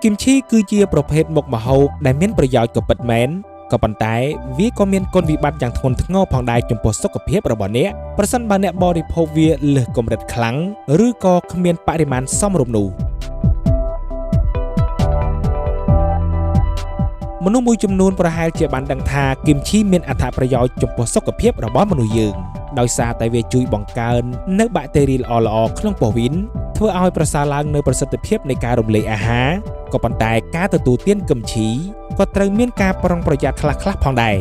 គីមឈីគឺជាប្រភេទមុខម្ហូបដែលមានប្រយោជន៍ក៏ពិតមែនក៏ប៉ុន្តែវាក៏មានគុណវិបត្តិយ៉ាងធ្ងន់ធ្ងរផងដែរចំពោះសុខភាពរបស់អ្នកប្រសិនបើអ្នកបរិភោគវាលើសកម្រិតខ្លាំងឬក៏គ្មានបរិមាណសមរម្យនោះមនុស្សមួយចំនួនប្រហែលជាបានដឹងថាគីមឈីមានអត្ថប្រយោជន៍ចំពោះសុខភាពរបស់មនុស្សយើងដោយសារតែវាជួយបង្កើននូវបាក់តេរីល្អៗក្នុងពោះវៀនធ្វើឲ្យប្រសើរឡើងនូវប្រសិទ្ធភាពនៃការរំលាយអាហារក៏ប៉ុន្តែការទទួលទានគីមឈីក៏ត្រូវមានការប្រុងប្រយ័ត្នខ្លះៗផងដែរ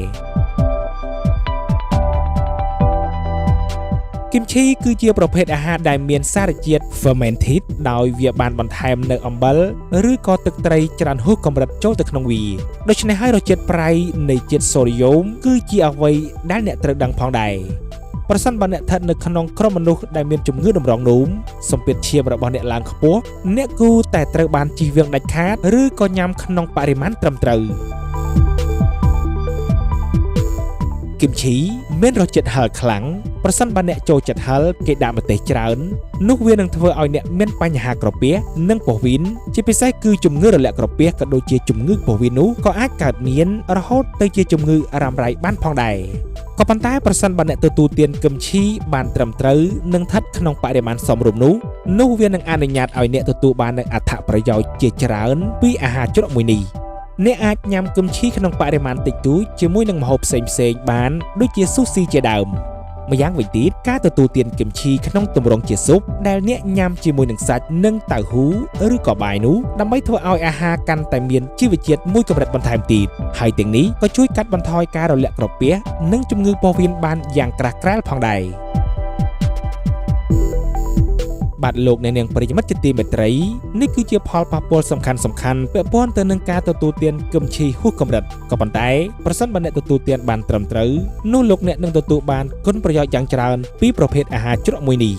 គីមឈីគឺជាប្រភេទអាហារដែលមានសារជាតិ fermented ដោយវាបានបន្ថែមនៅអំបិលឬក៏ទឹកត្រីច្រើនហួសកម្រិតចូលទៅក្នុងវាដូច្នេះហើយរសជាតិប្រៃនៃជាតិសូដ្យូមគឺជាអ្វីដែលអ្នកត្រូវដឹងផងដែរប្រសិនបើអ្នកស្ថិតនៅក្នុងក្រុមមនុស្សដែលមានជំងឺតម្រងនោមសម្ពាធឈាមរបស់អ្នកឡើងខ្ពស់អ្នកគួរតែត្រូវបានជៀសវាងដាច់ខាតឬក៏ញ៉ាំក្នុងបរិមាណត្រឹមត្រូវគីមឈីមានរសជាតិហឹរខ្លាំងប្រសិនបើអ្នកចូលចិត្តហឹរគេដាក់ម្ទេសច្រើននោះវានឹងធ្វើឲ្យអ្នកមានបញ្ហាក្រពះនិងពោះវៀនជាពិសេសគឺជំងឺរលាកក្រពះក៏ដូចជាជំងឺពោះវៀននោះក៏អាចកើតមានរហូតទៅជាជំងឺរ៉ាំរ៉ៃបានផងដែរក៏ប៉ុន្តែប្រសិនបើអ្នកទទួលទានគឹមឈីបានត្រឹមត្រូវនិងស្ថិតក្នុងបរិមាណសមរម្យនោះវានឹងអនុញ្ញាតឲ្យអ្នកទទួលបាននូវអត្ថប្រយោជន៍ជាច្រើនពីអាហារជ្រក់មួយនេះអ្នកអាចញ៉ាំគឹមឈីក្នុងបរិមាណតិចតួចជាមួយនឹងម្ហូបផ្សេងៗបានដូចជាស៊ូស៊ីជាដើមម្យ៉ាងវិញទៀតការទទួលទានគឹមឈីក្នុងទម្រង់ជាស៊ុបដែលអ្នកញ៉ាំជាមួយនឹងសាច់និងតៅហ៊ូឬក៏បាយនោះដើម្បីធ្វើឲ្យអាហារកាន់តែមានជីវជាតិមួយកម្រិតបន្ថែមទៀតហើយទាំងនេះក៏ជួយកាត់បន្ថយការរលាកក្រពះនិងជំងឺពោះវៀនបានយ៉ាងក្រាស់ក្រែលផងដែរបាទលោកអ្នកនាងប្រិយមិត្តជាទីមេត្រីនេះគឺជាផលប៉ះពាល់សំខាន់ពាក់ព័ន្ធទៅនឹងការទទួលទានគឹមឈីហួសកម្រិតក៏ប៉ុន្តែប្រសិនបើអ្នកទទួលទានបានត្រឹមត្រូវនោះលោកអ្នកនឹងទទួលបានគុណប្រយោជន៍យ៉ាងច្រើនពីប្រភេទអាហារជ្រក់មួយនេះ